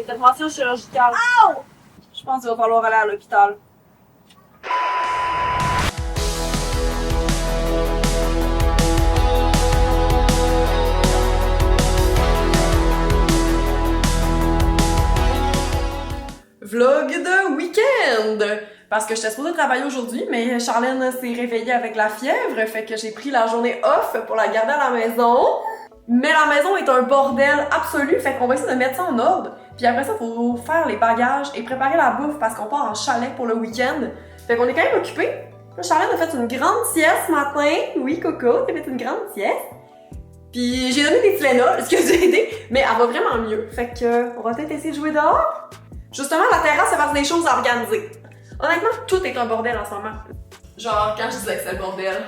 intervention chirurgicale. Ow! Je pense qu'il va falloir aller à l'hôpital. Vlog de week-end! Parce que j'étais supposée travailler aujourd'hui, mais Charlène s'est réveillée avec la fièvre, fait que j'ai pris la journée off pour la garder à la maison. Mais la maison est un bordel absolu, fait qu'on va essayer de mettre ça en ordre. Puis après ça, faut faire les bagages et préparer la bouffe parce qu'on part en chalet pour le week-end. Fait qu'on est quand même occupés. Là, Charlène a fait une grande sieste ce matin. Oui, Coco, t'as fait une grande sieste. Puis j'ai donné des Tylenol, ce qui a aidé, mais elle va vraiment mieux. Fait que on va peut-être essayer de jouer dehors. Justement, la terrasse, ça va être des choses à organiser. Honnêtement, tout est un bordel en ce moment. Genre, quand je disais que c'est le bordel.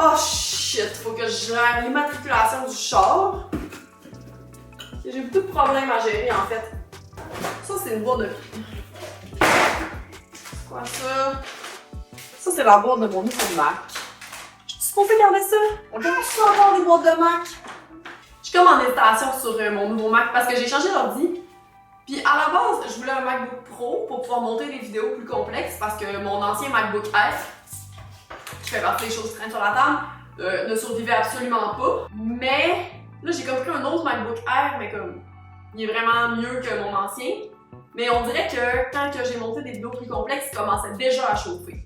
Oh shit, faut que je gère l'immatriculation du char. J'ai beaucoup de problèmes à gérer en fait. Ça, c'est une boîte de. C'est quoi ça? Ça, c'est la boîte de mon nouveau Mac. Je suis supposée garder ça? On peut pas avoir des boîtes de Mac? Je suis comme en hésitation sur mon nouveau Mac parce que j'ai changé d'ordi. Puis à la base, je voulais un MacBook Pro pour pouvoir monter des vidéos plus complexes parce que mon ancien MacBook Air, qui fait partie des choses qui traînent sur la table, ne survivait absolument pas. Mais là, j'ai comme pris un autre MacBook Air, mais comme il est vraiment mieux que mon ancien. Mais on dirait que quand j'ai monté des vidéos plus complexes, il commençait déjà à chauffer.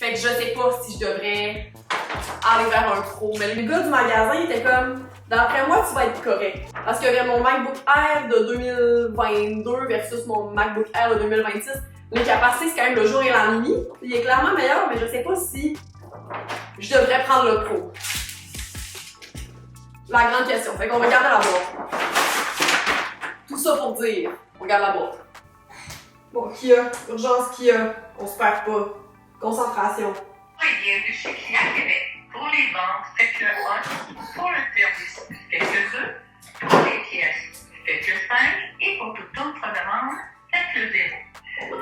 Fait que je sais pas si je devrais aller vers un Pro. Mais le gars du magasin était comme, d'après moi, tu vas être correct. Parce que mon MacBook Air de 2022 versus mon MacBook Air de 2026, les capacités, c'est quand même le jour et la nuit. Il est clairement meilleur, mais je sais pas si je devrais prendre le Pro. La grande question. Fait qu'on va garder la boîte. Tout ça pour dire, on garde la boîte. Bon, Kia, urgence Kia, on se perd pas. Concentration. Bienvenue chez Kia Québec. Pour les ventes, faites le 1. Pour le service, faites le 2. Pour les pièces, faites le 5. Et pour toute autre demande, faites le 0.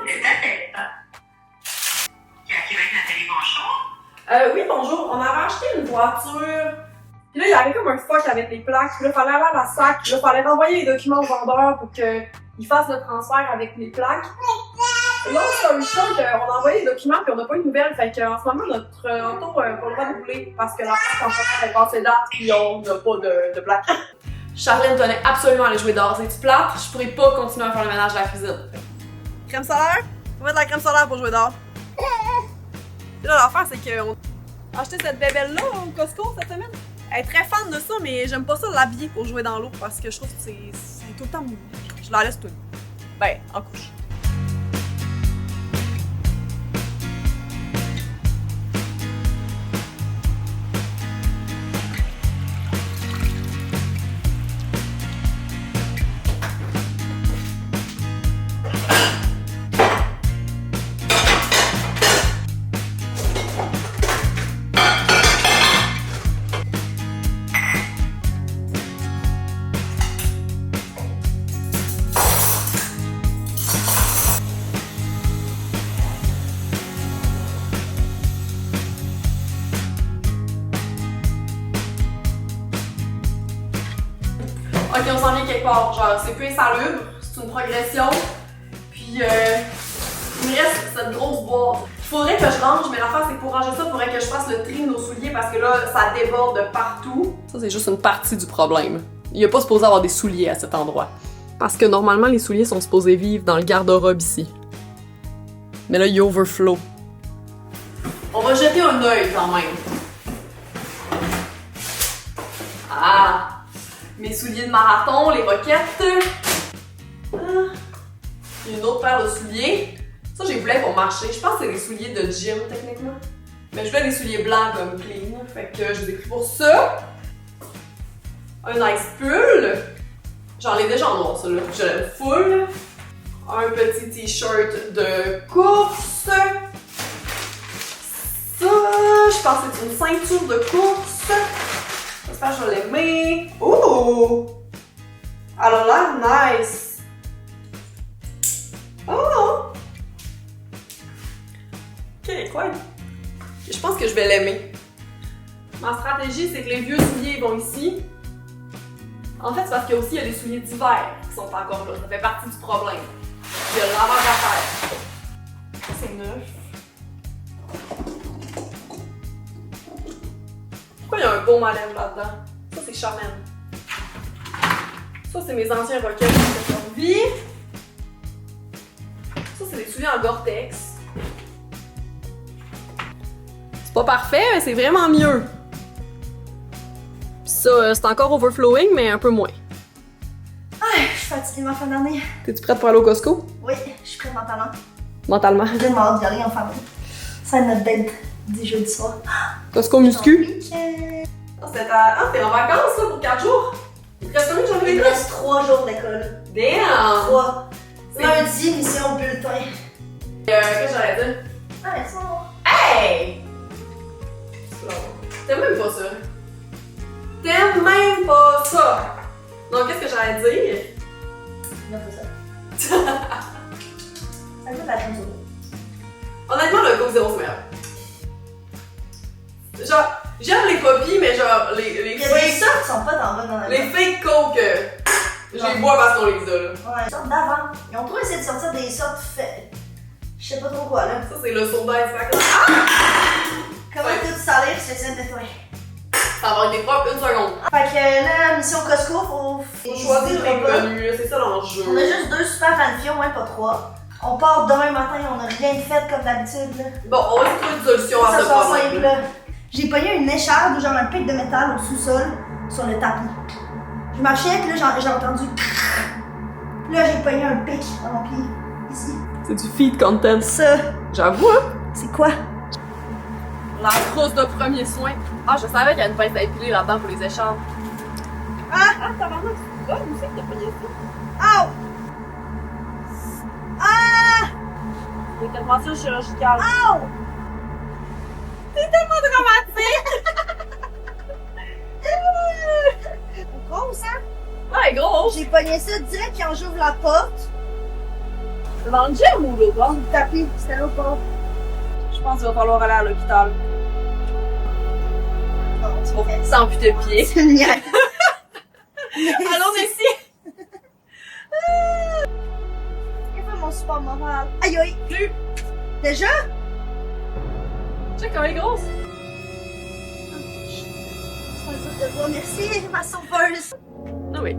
C'est à tête. Kia Québec, Nathalie, bonjour. Oui, bonjour. On avait acheté une voiture. Puis là, il y avait comme un fuck avec les plaques. Puis là, il fallait aller à la SAC. Puis là, il fallait renvoyer les documents au vendeur pour qu'il fasse le transfert avec les plaques. Là, c'est une chose qu'on a envoyé les documents puis on n'a pas eu de nouvelles. Fait qu'en ce moment, notre auto n'a pas le droit de rouler parce que la plaque en fait est passée date puis on n'a pas de plaque. Charlène tenait absolument à aller jouer dehors. C'est-tu plate? Je pourrais pas continuer à faire le ménage de la cuisine. Crème solaire? On va mettre de la crème solaire pour jouer dehors. Puis là, l'affaire, c'est qu'on a acheté cette bébelle-là au Costco cette semaine. Elle est très fan de ça, mais j'aime pas ça l'habiller pour jouer dans l'eau parce que je trouve que c'est tout le temps mou. Je la laisse tout. Ben, en couche. Ok, on s'en vient quelque part. Genre, c'est plus insalubre, c'est une progression. Puis, il me reste cette grosse boîte. Il faudrait que je range, mais l'affaire, c'est que pour ranger ça, il faudrait que je fasse le tri de nos souliers parce que là, ça déborde de partout. Ça, c'est juste une partie du problème. Il n'y a pas supposé avoir des souliers à cet endroit. Parce que normalement, les souliers sont supposés vivre dans le garde-robe ici. Mais là, il y a overflow. On va jeter un œil quand même. Ah! Mes souliers de marathon, les roquettes. Ah. Il y a une autre paire de souliers. Ça, j'ai voulu pour marcher. Je pense que c'est des souliers de gym, techniquement. Mais je voulais des souliers blancs comme clean. Fait que je les ai pris pour ça. Un nice pull. J'en ai déjà en noir, celui-là. Je l'aime full. Un petit t-shirt de course. Ça, je pense que c'est une ceinture de course. J'espère que je vais l'aimer. Ouh! Elle a l'air nice. Oh! Ok, quoi? Je pense que je vais l'aimer. Ma stratégie, c'est que les vieux souliers vont ici. En fait, c'est parce qu'il y a aussi des souliers d'hiver qui sont encore là. Ça fait partie du problème. Il y a le lavage à faire. Ça, c'est neuf. Pourquoi il y a un baume à lèvres là-dedans? Ça, c'est Charmaine. Ça, c'est mes anciens rockets qui ont servi. Ça, c'est des souliers en Gore-Tex. C'est pas parfait, mais c'est vraiment mieux. Pis ça, c'est encore overflowing, mais un peu moins. Ah, je suis fatiguée ma fin d'année. T'es-tu prête pour aller au Costco? Oui, je suis prête mentalement. Mentalement. J'ai tellement hâte d'y aller en famille. C'est notre date du jeudi soir. Costco muscu? Week-end. T'es en vacances là pour 4 jours? Il te reste combien de jours Il me d'école? reste 3 jours d'école. Damn! 3. C'est- Lundi, mission bulletin. Qu'est-ce que j'allais dire? Ah, mais ça, Hey! T'aimes même pas ça. T'aimes même pas ça. Donc, qu'est-ce que j'allais dire? il a fait ça. Ça goûte la chose. Honnêtement, le Coke Zéro, c'est meilleur. Genre, j'aime les copies, mais genre, les Il y a des fake, sortes qui sont pas dans bonne dans la les fake Coke, je les bois parce qu'on les a, là. Ouais, les sortes d'avant. Ils ont trop essayé de sortir des sortes faites. Je sais pas trop quoi là. Ça, c'est le soda extract. Comment Ouais. tout salir, c'est ça nettoyer. Ça va être propre une seconde. Fait que là, mission Costco, faut Choisir les pas. menus, là, c'est ça l'enjeu. On a juste 2 super fanfions, hein, pas 3. On part demain matin, on a rien fait comme d'habitude là. Bon, on va trouver une solution à Ça ce soit problème. simple là. J'ai pogné une écharde ou genre un pic de métal au sous-sol sur le tapis. Je marchais, puis là j'ai entendu. Puis là j'ai pogné un pic dans mon pied. Ici. C'est du feed content. Ça, J'avoue, hein? c'est quoi? La trousse de premier soin. Ah, je savais qu'il y a une pince à épiler là-dedans pour les écharpes. Ah! t'as vraiment ça? Où c'est que t'as pogné ça? Au! Ah! Intervention chirurgicale. Au! C'est tellement dramatique! Grosse, hein? Ouais, gros! J'ai pogné ça direct quand j'ouvre la porte. C'est dans le gym ou l'autre? Dans le tapis, c'était là pas. Je pense qu'il va falloir aller à l'hôpital. Non, tu Pour fais. s'amputer le pied. C'est une niaise. Allons ici! Il fait mon support moral. Aïe aïe! Plus! Déjà? Check comme elle est grosse! C'est un truc de bois. Merci, ma sauveuse. Non mais.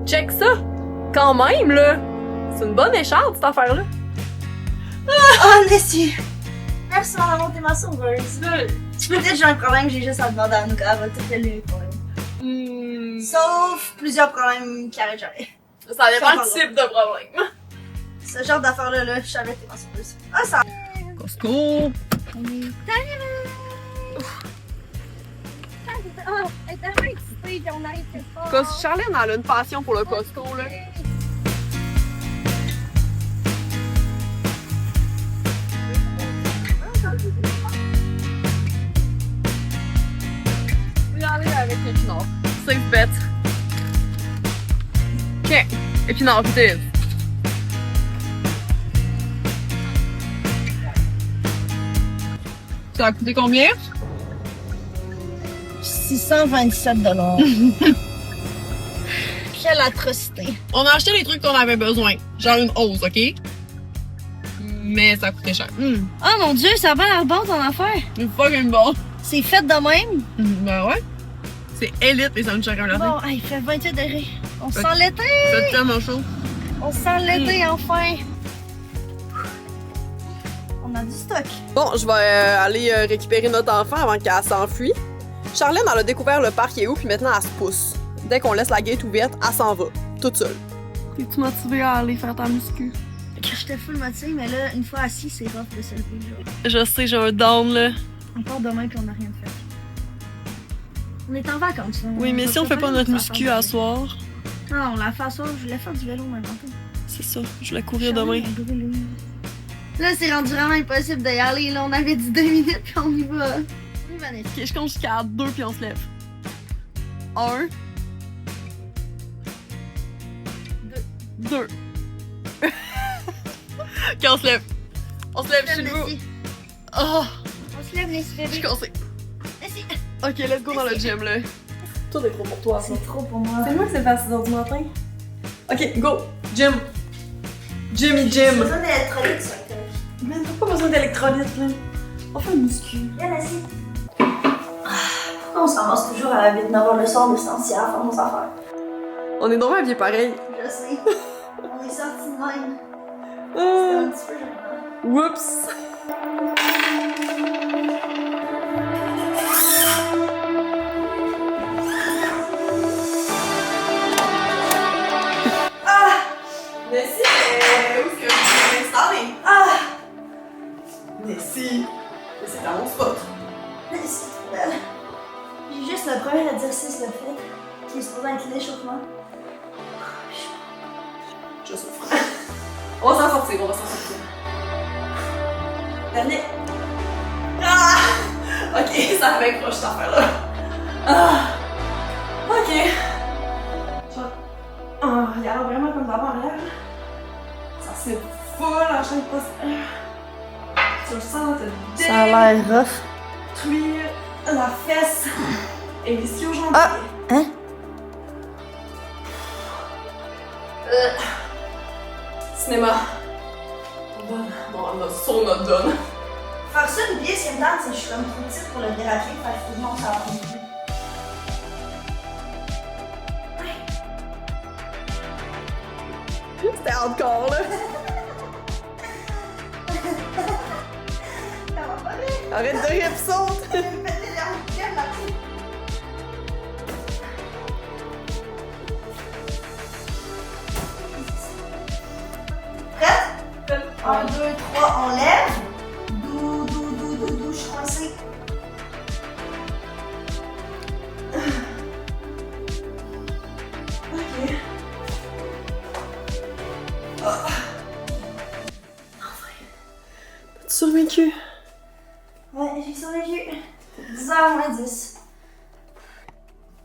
Check ça! Quand même, là! C'est une bonne écharpe, cette affaire-là. Oh, merci. Merci, mon amour, t'es ma sauveuse. Tu peux dire que j'ai un problème, j'ai juste à demander à Anouka, elle va tout régler les problèmes. Sauf plusieurs problèmes qui arrêtent jamais. Ça dépend du type de problème. Ce genre d'affaires-là, là, je savais que t'es ma sauveuse. Ah, ça. Costco! Elle est tellement excitée, puis on arrive quelque part. Charlène, elle a une passion pour le Costco, là. Je vais aller avec Épinard. Safe bet. Ok, Épinard, vite. Ça a coûté combien? 627 $. Quelle atrocité. On a acheté les trucs qu'on avait besoin. Genre une hausse, ok? Mais ça coûtait cher. Oh mon dieu, ça a bien l'air bon ton affaire. C'est fucking bon. C'est fait de même. Ben ouais. C'est élite les sandwichs chacun la Bon, il fait 28 degrés. On Fait- sent l'été. C'est tellement chaud. On sent l'été enfin. On a du stock. Bon, je vais aller récupérer notre enfant avant qu'elle s'enfuit. Charlène, elle a découvert le parc est où, puis maintenant elle se pousse. Dès qu'on laisse la gate ouverte, elle s'en va, toute seule. Es-tu motivée à aller faire ta muscu? J'étais full motivée, mais là, une fois assis, c'est rough de se lever. Genre. Je sais, j'ai un down, là. On part demain puis on n'a rien fait. On est en vacances. Là. Oui, mais si on fait pas notre muscu à soir, Non, on l'a fait à soir. Je voulais faire du vélo maintenant. c'est ça, je vais courir demain. Là, c'est rendu vraiment impossible d'y aller. Là, on avait dit 2 minutes puis on y va. Oui, Vanessa. Ok, je compte jusqu'à 2 puis on se lève. 1. 2. Ok, on se lève. On se lève chez nous. Merci. Oh, On se lève, les je suis cassée. Merci. Ok, let's go dans le gym, là. Tout est trop pour toi, ça. C'est trop pour moi. C'est moi que c'est pas à 6h du matin. Ok, go! Gym! Jimmy J'ai Gym! besoin d'électrolytes, ça. Mais t'as pas besoin d'électrolytes, là. On fait un muscu. Viens, assis. Pourquoi on se ramasse toujours à 8-9h le soir de ce temps-ci à faire nos affaires? On est normal bien pareil. Je sais. On est sortis de même. C'est Ah, un petit peu gênant. whoops! Nessie, où est-ce que vous m'installer? Nessie, c'est à mon spot. Mais c'est trop belle. J'ai juste le premier exercice de fait, qui est supposé être l'échauffement. Je souffre. On va s'en sortir, on va s'en sortir. Dernier. Ah! Ok, ça m'accroche cette affaire-là. Ah! Ok. Ah, il y a vraiment comme d'avant en l'air. Ça se met full en chaîne de poste. Tu le sens, te Ça a l'air rough. détruire la fesse et les ischio-jambiers. Ah! Hein? Cinéma. On donne. Bon, on a sauna donne. Faire ça une pièce, c'est une date, c'est que je suis comme trop petite pour le déraquer, fait que tout le monde s'en rend compte. C'était hardcore, là. Ça va pas bien. Arrête de rire, pis saute. Je vais me mettre les larmes là-dessus. Prête? 1, 2, 3, on lève. Dou, je suis coincée. Ok. T'as-tu survécu? Ouais, j'ai survécu. 10h moins 10.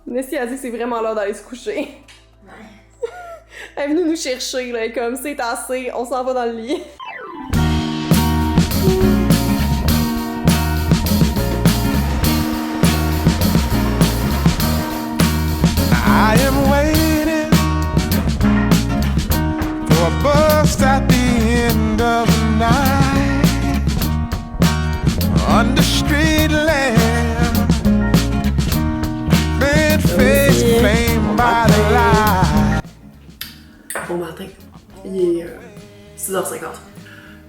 Nessie a dit que c'est vraiment l'heure d'aller se coucher. Ouais. Elle est venue nous chercher, là, comme c'est assez, on s'en va dans le lit. I am waiting for a bus at the end of the night under street lamp, bed face flamed by the light. Bon matin, il est 6h50.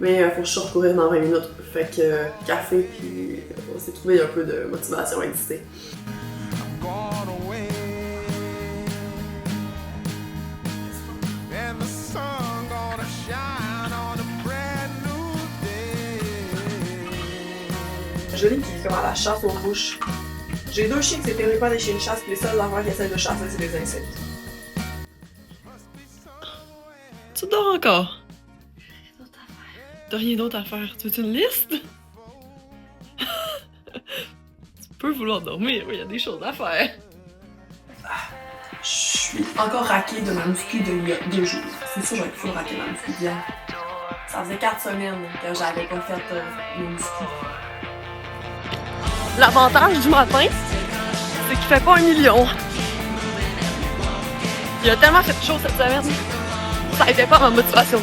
Mais faut que je sorte courir dans 20 minutes. Fait que café, puis on s'est trouvé un peu de motivation à exister. Gone away, and the sun gonna shine on a brand new day. Jolie qui est comme à la chasse aux mouches. J'ai 2 chiens qui c'est terrifiant des chiens de chasse, puis les seuls enfants qui essaient de chasser, c'est des insectes. Tu dors encore? T'as rien d'autre à faire. Tu veux une liste? Tu peux vouloir dormir, mais il y a des choses à faire. Je suis encore raquée de ma muscu d'il y a 2 jours. C'est sûr, j'aurais pu raquer ma muscu d'hier. Ça faisait 4 semaines que j'avais pas fait mes muscu. L'avantage du matin, c'est qu'il fait pas 1 million. Il a tellement fait chaud cette semaine. Ça n'était pas ma motivation.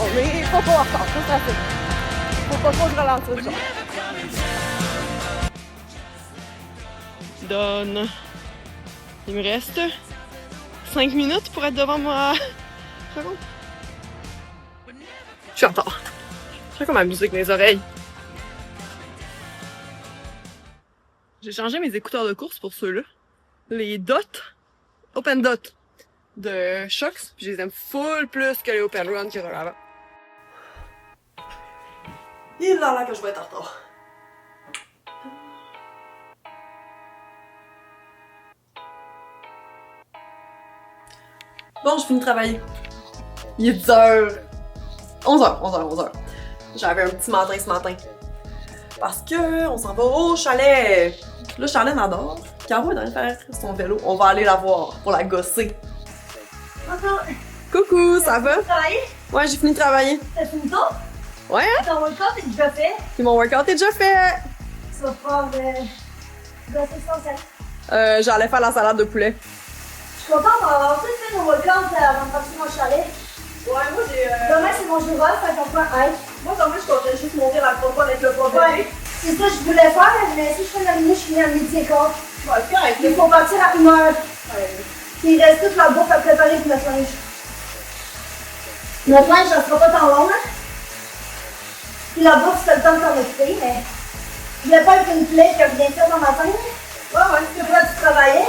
On est pas trop en retard, c'est ça. Faut pas trop que je ralentisse, genre. Donne. Il me reste 5 minutes pour être devant ma seconde. Je suis en retard. J'ai comme la musique dans les oreilles. J'ai changé mes écouteurs de course pour ceux-là. Les Dot, Open Dot de Shox, puis je les aime full plus que les Open Run qu'il y a avant. Il est là que je vais être en retard. Bon, je finis de travailler. Il est 10h. 11h. J'avais un petit matin ce matin. Parce que on s'en va au chalet. Là, Charlène adore. Caro est dans faire son vélo. On va aller la voir pour la gosser. Bonjour. Coucou, ça va? Travailler? Ouais, j'ai fini de travailler. T'as fini tôt? Ouais, hein? Ton workout est déjà fait. Puis mon workout est déjà fait. Tu vas pouvoir gosser sans salade. J'allais faire la salade de poulet. Je suis contente d'avoir tout fait mon workout avant de partir mon chalet. Ouais, moi j'ai... Demain, c'est mon jour off, fait qu'on peut hike. Moi, demain, je comptais juste monter la propos avec le propos. Ouais. C'est ça que je voulais faire, mais si je fais la minute, je finis à midi et quart. Ouais, c'est correct. Il faut partir à 1h. Puis il reste toute la bouffe à préparer pour notre linge. Notre linge, ça sera pas tant long, hein. Puis la bouffe, c'est le temps de s'en occuper, mais je voulais pas être une plaie que je viens faire dans ma tête. Ouais, c'est vrai, tu travaillais.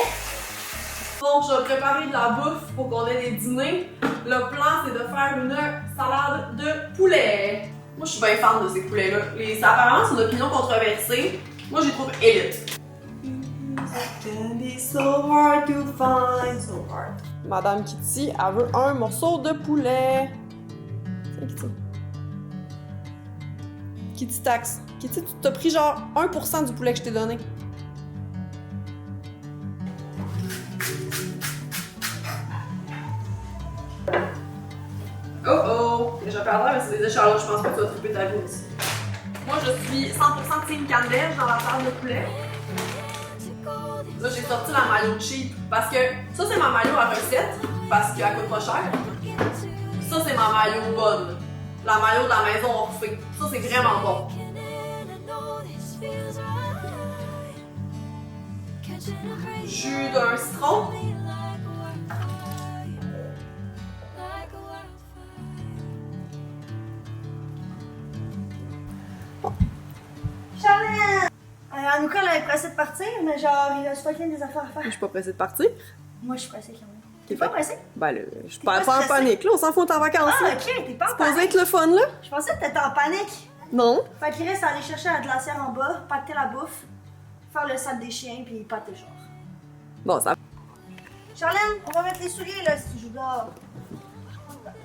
Bon, je vais préparer de la bouffe pour qu'on ait des dîners. Le plan, c'est de faire une salade de poulet. Moi, je suis bien fan de ces poulets-là. Apparemment, c'est une opinion controversée. Moi, je les trouve élites. Can be so hard to find, so hard. Madame Kitty, elle veut un morceau de poulet. Tiens, Kitty. Kitty taxe. Kitty, tu t'as pris genre 1% du poulet que je t'ai donné. Oh oh! Déjà perdant, mais c'est des échalotes, je pense que tu vas triper ta vie aussi. Moi, je suis 100% team canneige dans la salade de poulet. Là, j'ai sorti la maillot cheap parce que ça, c'est ma maillot à recette parce qu'elle coûte pas cher. Ça, c'est ma maillot bonne. La maillot de la maison Orphée. Ça, c'est vraiment bon. Jus d'un citron. Charlène! Anouka, elle est pressée de partir, mais genre, il reste fucking des affaires à faire. Je suis pas pressée de partir. Moi, je suis pressée quand même. T'es T'es pas pressée? Ben là, je suis T'es pas pas en stressée? panique là, on s'en fout, t'es en vacances Ah, là. ok, t'es pas en C'est posé panique. être le fun là? Je pensais que t'étais en panique. Non. Fait qu'il reste à aller chercher la glacière en bas, pâter la bouffe, faire le sac des chiens, puis pâter genre. Bon, ça. Charlène, on va mettre les souliers là si tu joues dehors.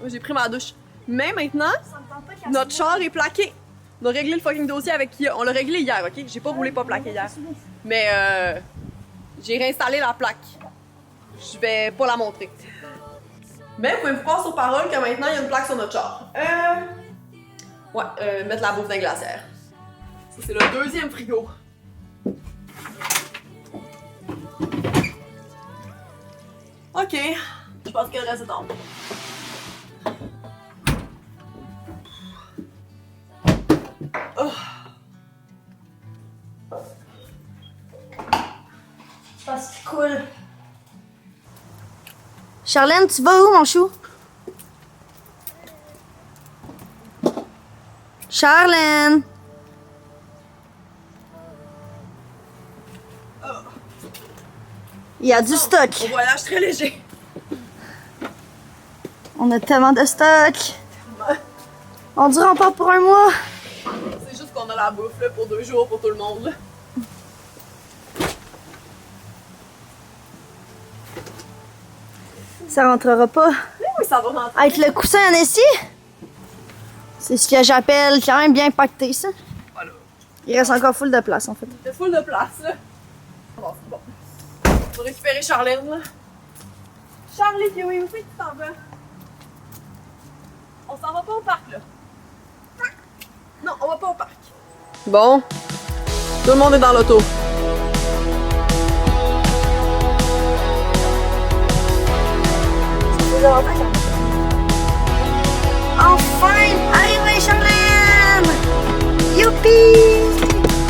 J'ai pris ma douche. Mais maintenant, Ça me tente pas qu'il y a notre char est plaqué. On a réglé le fucking dossier avec Kia. On l'a réglé hier, ok? J'ai pas roulé pas plaqué hier. Mais j'ai réinstallé la plaque. Je vais pas la montrer. Mais vous pouvez me croire sur parole que maintenant il y a une plaque sur notre char. Ouais, mettre la bouffe dans la glacière. Ça, c'est le deuxième frigo. Ok, je pense que le reste est en bas. Oh. Je pense que c'est cool. Charlène, tu vas où, mon chou? Charlène! Il y a du stock. Au voyage très léger. On a tellement de stock. On dure encore pour un mois. C'est juste qu'on a la bouffe là, pour 2 jours pour tout le monde. Là. Ça rentrera pas. Mais oui, ça va rentrer. Avec le coussin en ici, c'est ce que j'appelle quand même bien pacté, ça. Voilà. Il reste encore full de place, en fait. C'est full de place là. Bon, c'est bon. On va récupérer Charlène là. Charlie, oui, où c'est que tu t'en vas? On s'en va pas au parc là. Non, on va pas au parc. Bon. Tout le monde est dans l'auto. Enfin! Arrivé, Charlène! Youpi!